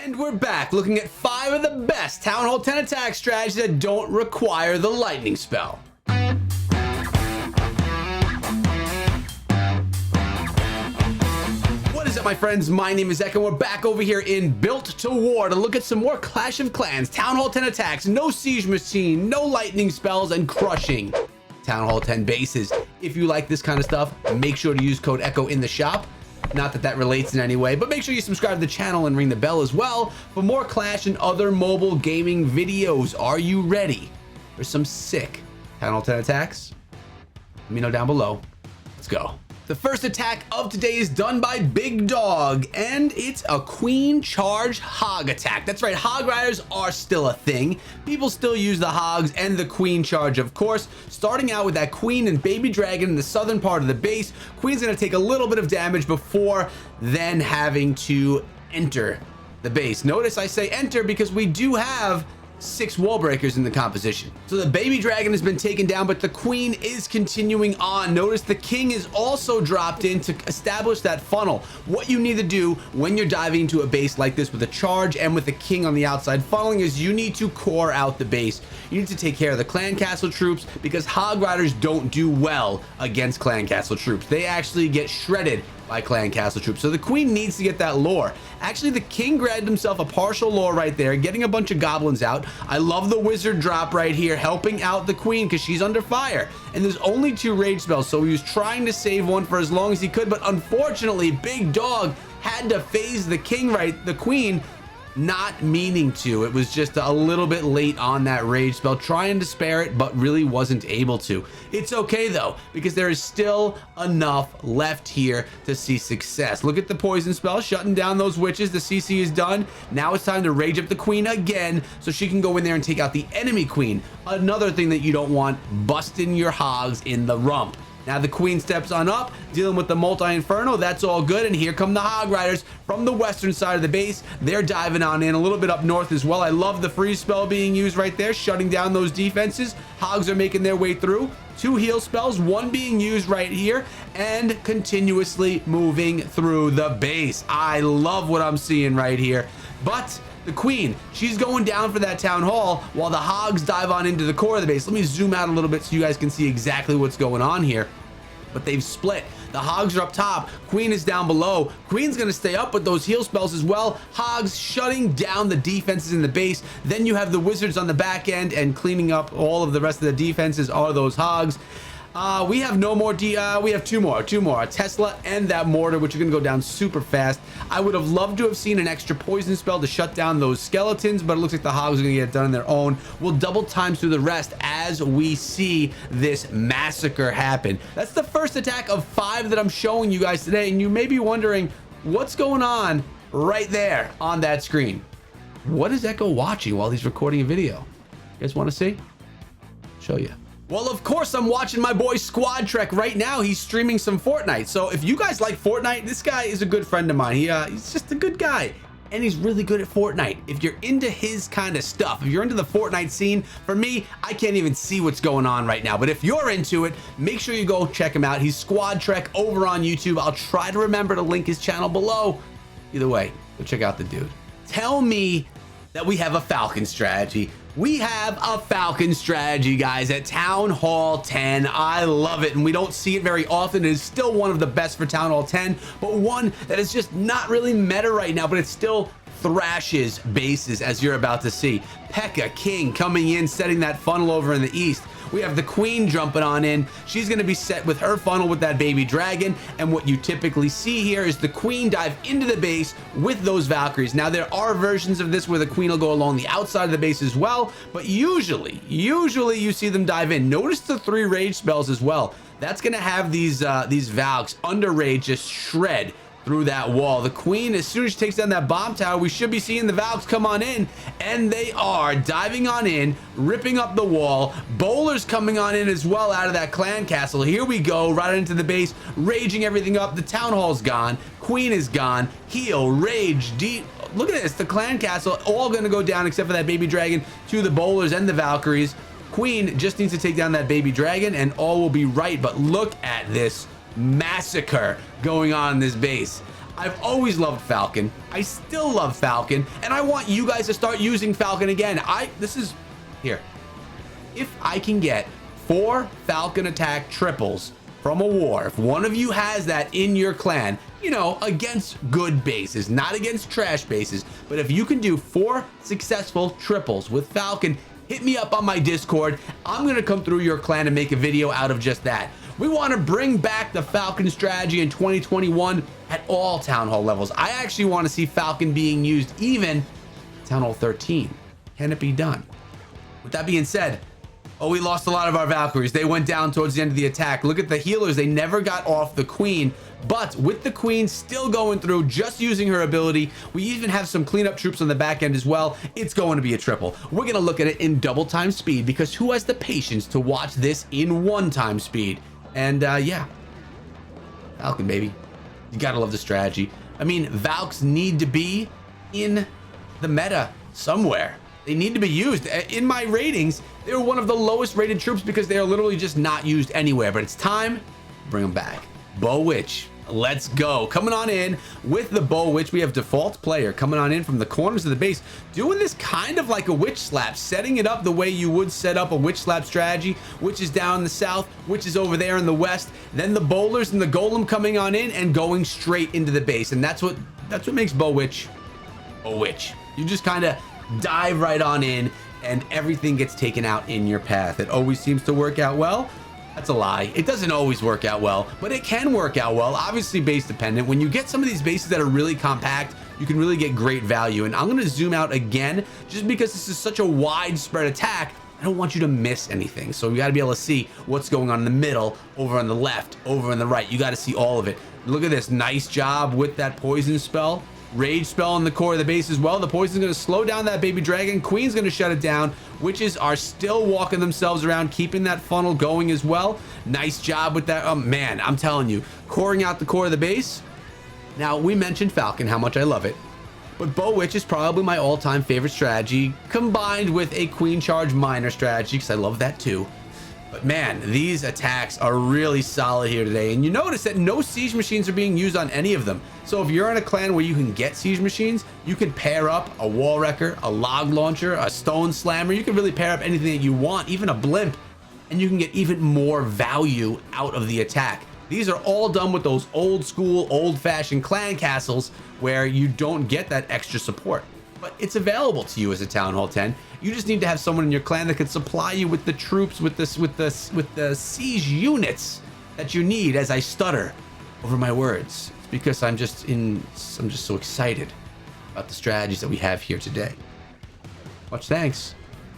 And we're back looking at 5 of the best Town Hall 10 attack strategies that don't require the lightning spell. What is up, my friends? My name is Ek, and we're back over here in Built to War to look at some more Clash of Clans Town Hall 10 attacks. No siege machine, no lightning spells, and crushing Town Hall 10 bases. If you like this kind of stuff, make sure to use code ECHO in the shop. Not that that relates in any way, but make sure you subscribe to the channel and ring the bell as well for more Clash and other mobile gaming videos. Are you ready for some sick Town Hall 10 attacks? Let me know down below. Let's go. The first attack of today is done by Big Dog, and it's a Queen Charge Hog attack. That's right, Hog Riders are still a thing. People still use the Hogs and the Queen Charge, of course. Starting out with that Queen and Baby Dragon in the southern part of the base. Queen's gonna take a little bit of damage before then having to enter the base. Notice I say enter because we do have 6 wall breakers in the composition. So the Baby Dragon has been taken down, but the Queen is continuing on. Notice the King is also dropped in to establish that funnel. What you need to do when you're diving into a base like this with a charge and with the King on the outside funneling is you need to core out the base. You need to take care of the Clan Castle troops because Hog Riders don't do well against Clan Castle troops. They actually get shredded by Clan Castle troops. So the Queen needs to get that lore. Actually, the King grabbed himself a partial lore right there, getting a bunch of goblins out. I love the wizard drop right here, helping out the Queen because she's under fire. And there's only 2 rage spells, so he was trying to save one for as long as he could, but unfortunately, Big Dog had to phase the Queen, not meaning to. It was just a little bit late on that rage spell, trying to spare it, but really wasn't able to. It's okay though, because there is still enough left here to see success. Look at the poison spell, shutting down those witches. The CC is done. Now it's time to rage up the Queen again, so she can go in there and take out the enemy Queen. Another thing that you don't want, busting your Hogs in the rump. Now the Queen steps on up, dealing with the multi-inferno. That's all good, and here come the Hog Riders from the western side of the base. They're diving on in a little bit up north as well. I love the freeze spell being used right there, shutting down those defenses. Hogs are making their way through. 2 heal spells, 1 being used right here, and continuously moving through the base. I love what I'm seeing right here. But the Queen, she's going down for that town hall while the Hogs dive on into the core of the base. Let me zoom out a little bit so you guys can see exactly what's going on here. But they've split. The Hogs are up top. Queen is down below. Queen's going to stay up with those heal spells as well. Hogs shutting down the defenses in the base. Then you have the wizards on the back end, and cleaning up all of the rest of the defenses are those Hogs. We have no more we have two more, a Tesla and that mortar, which are gonna go down super fast. I would have loved to have seen an extra poison spell to shut down those skeletons, but it looks like the Hogs are gonna get it done on their own. We'll double time through the rest as we see this massacre happen. That's the first attack of 5 that I'm showing you guys today, and you may be wondering what's going on right there on that screen. What is Echo watching while he's recording a video? You guys want to see? Show you. Well, of course, I'm watching my boy Squad Trek right now. He's streaming some Fortnite. So if you guys like Fortnite, this guy is a good friend of mine. He's just a good guy, and he's really good at Fortnite. If you're into his kind of stuff, if you're into the Fortnite scene, for me, I can't even see what's going on right now. But if you're into it, make sure you go check him out. He's Squad Trek over on YouTube. I'll try to remember to link his channel below. Either way, go check out the dude. Tell me that we have a Falcon strategy. We have a Falcon strategy, guys, at Town Hall 10. I love it, and we don't see it very often. It is still one of the best for Town Hall 10, but one that is just not really meta right now, but it still thrashes bases, as you're about to see. P.E.K.K.A. King coming in, setting that funnel over in the east. We have the Queen jumping on in. She's going to be set with her funnel with that Baby Dragon. And what you typically see here is the Queen dive into the base with those Valkyries. Now, there are versions of this where the Queen will go along the outside of the base as well. But usually you see them dive in. Notice the 3 rage spells as well. That's going to have these Valks under rage just shred through that wall. The Queen, as soon as she takes down that bomb tower, we should be seeing the Valks come on in, and they are diving on in, ripping up the wall. Bowlers coming on in as well out of that clan castle. Here we go, right into the base, raging everything up. The town hall's gone. Queen is gone. Heal, rage, deep. Look at this, the clan castle all gonna go down except for that Baby Dragon to the Bowlers and the Valkyries. Queen just needs to take down that Baby Dragon and all will be right, but look at this massacre going on in this base. I've always loved Falcon. I still love Falcon, and I want you guys to start using Falcon again. This is here. If I can get 4 Falcon attack triples from a war, if one of you has that in your clan, you know, against good bases, not against trash bases, but if you can do 4 successful triples with Falcon, hit me up on my Discord. I'm gonna come through your clan and make a video out of just that. We want to bring back the Falcon strategy in 2021 at all Town Hall levels. I actually want to see Falcon being used even Town Hall 13. Can it be done? With that being said, oh, we lost a lot of our Valkyries. They went down towards the end of the attack. Look at the healers. They never got off the Queen, but with the Queen still going through, just using her ability, we even have some cleanup troops on the back end as well. It's going to be a triple. We're going to look at it in double time speed because who has the patience to watch this in 1 time speed? And yeah, Falcon, baby. You got to love the strategy. I mean, Valks need to be in the meta somewhere. They need to be used. In my ratings, they're one of the lowest rated troops because they are literally just not used anywhere, but it's time to bring them back. Beau Witch, let's go. Coming on in with the Beau Witch, we have default player coming on in from the corners of the base, doing this kind of like a witch slap, setting it up the way you would set up a witch slap strategy, which is down in the south, which is over there in the west, then the bowlers and the golem coming on in and going straight into the base. And that's what makes Beau Witch a witch. You just kind of dive right on in and everything gets taken out in your path. It always seems to work out well. That's a lie. It doesn't always work out well, but it can work out well. Obviously base dependent. When you get some of these bases that are really compact, you can really get great value. And I'm going to zoom out again just because this is such a widespread attack. I don't want you to miss anything. So you got to be able to see what's going on in the middle, over on the left, over on the right. You got to see all of it. Look at this. Nice job with that poison spell. Rage spell on the core of the base as well. The poison's going to slow down that baby dragon. Queen's going to shut it down. Witches are still walking themselves around, keeping that funnel going as well. Nice job with that. Oh man, I'm telling you, coring out the core of the base. Now, we mentioned Falcon, how much I love it, but Beau Witch is probably my all-time favorite strategy, combined with a Queen Charge Miner strategy, because I love that too. But man, these attacks are really solid here today. And you notice that no siege machines are being used on any of them. So if you're in a clan where you can get siege machines, you can pair up a wall wrecker, a log launcher, a stone slammer. You can really pair up anything that you want, even a blimp, and you can get even more value out of the attack. These are all done with those old school, old fashioned clan castles where you don't get that extra support. But it's available to you as a Town Hall 10. You just need to have someone in your clan that can supply you with the troops, with the siege units that you need. As I stutter over my words, it's because I'm just so excited about the strategies that we have here today. Much thanks,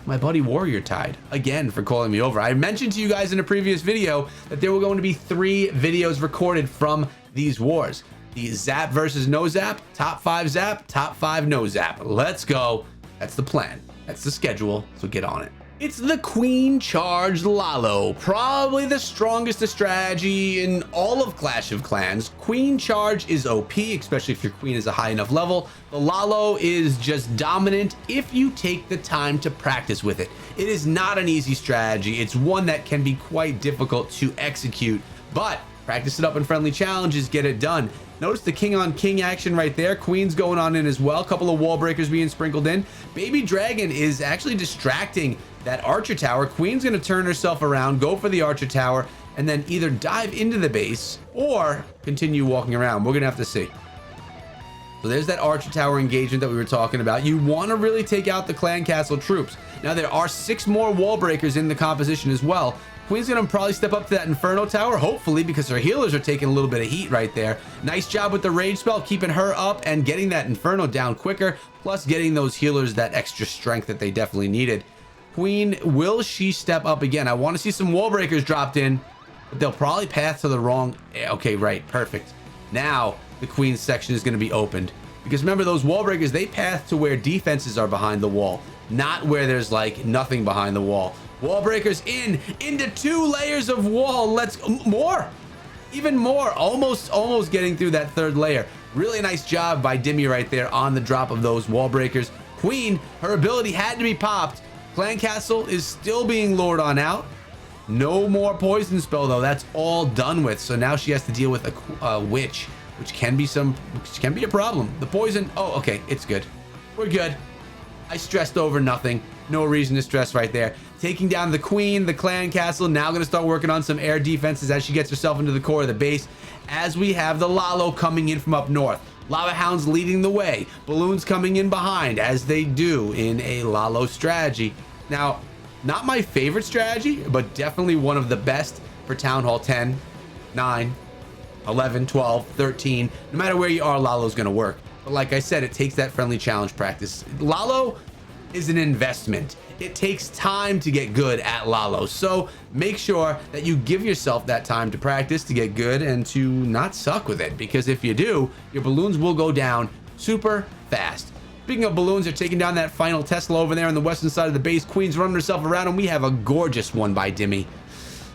my buddy Warrior Tide, again for calling me over. I mentioned to you guys in a previous video that there were going to be 3 videos recorded from these wars. The zap versus no zap, top 5 zap, top 5 no zap. Let's go. That's the plan. That's the schedule. So get on it. It's the Queen Charge Lalo, probably the strongest strategy in all of Clash of Clans. Queen Charge is OP, especially if your queen is a high enough level. The Lalo is just dominant if you take the time to practice with it. It is not an easy strategy. It's one that can be quite difficult to execute, but practice it up in friendly challenges, get it done. Notice the king on king action right there. Queen's going on in as well. A couple of wall breakers being sprinkled in. Baby dragon is actually distracting that archer tower. Queen's going to turn herself around, go for the archer tower, and then either dive into the base or continue walking around. We're going to have to see. So there's that archer tower engagement that we were talking about. You want to really take out the clan castle troops. Now there are 6 more wall breakers in the composition as well. Queen's gonna probably step up to that Inferno Tower, hopefully, because her healers are taking a little bit of heat right there. Nice job with the rage spell, keeping her up and getting that Inferno down quicker, plus getting those healers that extra strength that they definitely needed. Queen, will she step up again? I want to see some wall breakers dropped in, but they'll probably path to the wrong. Okay, right, perfect. Now the Queen's section is going to be opened, because remember, those wall breakers, they path to where defenses are behind the wall, not where there's like nothing behind the wall. Wall breakers into 2 layers of wall. Let's more, even more, almost getting through that 3rd layer. Really nice job by Dimmy right there on the drop of those wall breakers. Queen, her ability had to be popped. Clan Castle is still being lured on out. No more poison spell though. That's all done with. So now she has to deal with a witch which can be a problem. The poison, oh, okay, it's good. We're good. I stressed over nothing. No reason to stress right there. Taking down the queen, the clan castle. Now going to start working on some air defenses as she gets herself into the core of the base. As we have the Lalo coming in from up north. Lava Hounds leading the way. Balloons coming in behind, as they do in a Lalo strategy. Now, not my favorite strategy, but definitely one of the best for Town Hall 10, 9, 11, 12, 13. No matter where you are, Lalo's going to work. But like I said, it takes that friendly challenge practice. Lalo is an investment. It takes time to get good at Lalo. So make sure that you give yourself that time to practice, to get good, and to not suck with it. Because if you do, your balloons will go down super fast. Speaking of balloons, they're taking down that final Tesla over there on the western side of the base. Queen's running herself around, and we have a gorgeous one by Dimmy.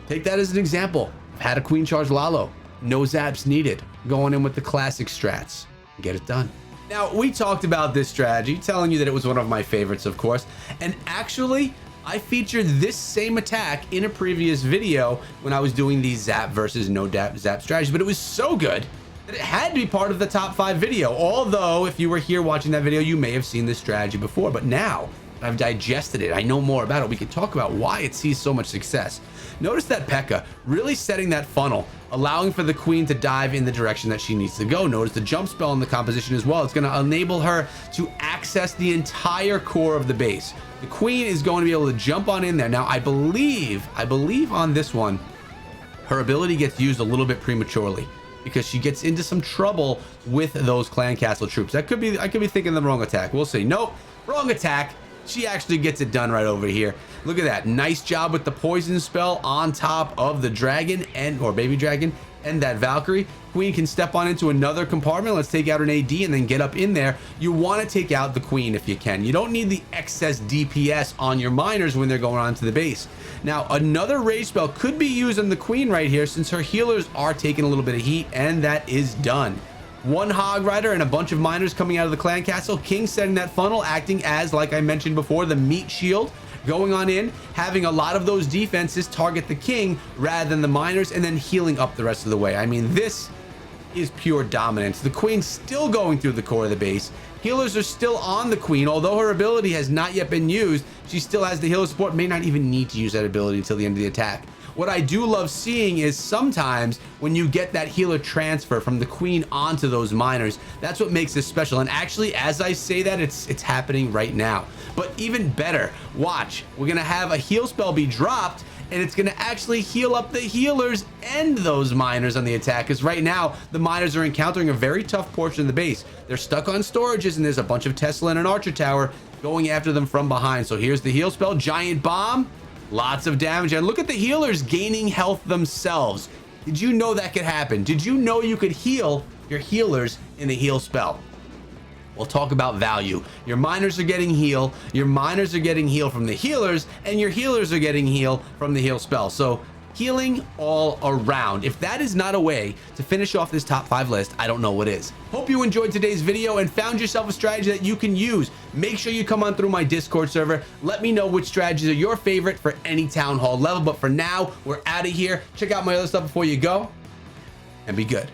Take that as an example. I've had a Queen charge Lalo. No zaps needed. Going in with the classic strats. Get it done. Now, we talked about this strategy, telling you that it was one of my favorites, of course. And actually, I featured this same attack in a previous video when I was doing the zap versus no zap strategy. But it was so good that it had to be part of the top 5 video. Although, if you were here watching that video, you may have seen this strategy before. But now, I've digested it. I know more about it. We can talk about why it sees so much success. Notice that P.E.K.K.A. really setting that funnel, allowing for the queen to dive in the direction that she needs to go. Notice the jump spell in the composition as well. It's going to enable her to access the entire core of the base. The queen is going to be able to jump on in there. Now, I believe on this one, her ability gets used a little bit prematurely because she gets into some trouble with those clan castle troops. I could be thinking the wrong attack. We'll see. Nope, wrong attack. She actually gets it done right over here. Look at that. Nice job with the poison spell on top of the dragon or baby dragon and that Valkyrie. Queen can step on into another compartment. Let's take out an AD and then get up in there. You want to take out the queen if you can. You don't need the excess DPS on your miners when they're going onto the base. Now, another rage spell could be used on the queen right here since her healers are taking a little bit of heat, and that is done. One hog rider and a bunch of miners coming out of the clan castle. King setting that funnel, acting as, like I mentioned before, the meat shield. Going on in, having a lot of those defenses target the king rather than the miners, and then healing up the rest of the way. I mean, this is pure dominance. The queen's still going through the core of the base. Healers are still on the queen. Although her ability has not yet been used, she still has the healer support, may not even need to use that ability until the end of the attack. What I do love seeing is sometimes when you get that healer transfer from the queen onto those miners, that's what makes this special. And actually, as I say that, it's happening right now. But even better, watch, we're gonna have a heal spell be dropped, and it's gonna actually heal up the healers and those miners on the attack. Because right now, the miners are encountering a very tough portion of the base. They're stuck on storages, and there's a bunch of Tesla and an Archer Tower going after them from behind. So here's the heal spell, giant bomb. Lots of damage, and look at the healers gaining health themselves. Did you know that could happen? Did you know you could heal your healers in a heal spell? We'll talk about value. Your miners are getting heal, your miners are getting heal from the healers, and your healers are getting heal from the heal spell. So healing all around. If that is not a way to finish off this top 5 list, I don't know what is. Hope you enjoyed today's video and found yourself a strategy that you can use. Make sure you come on through my Discord server. Let me know which strategies are your favorite for any town hall level. But for now, we're out of here. Check out my other stuff before you go, and be good.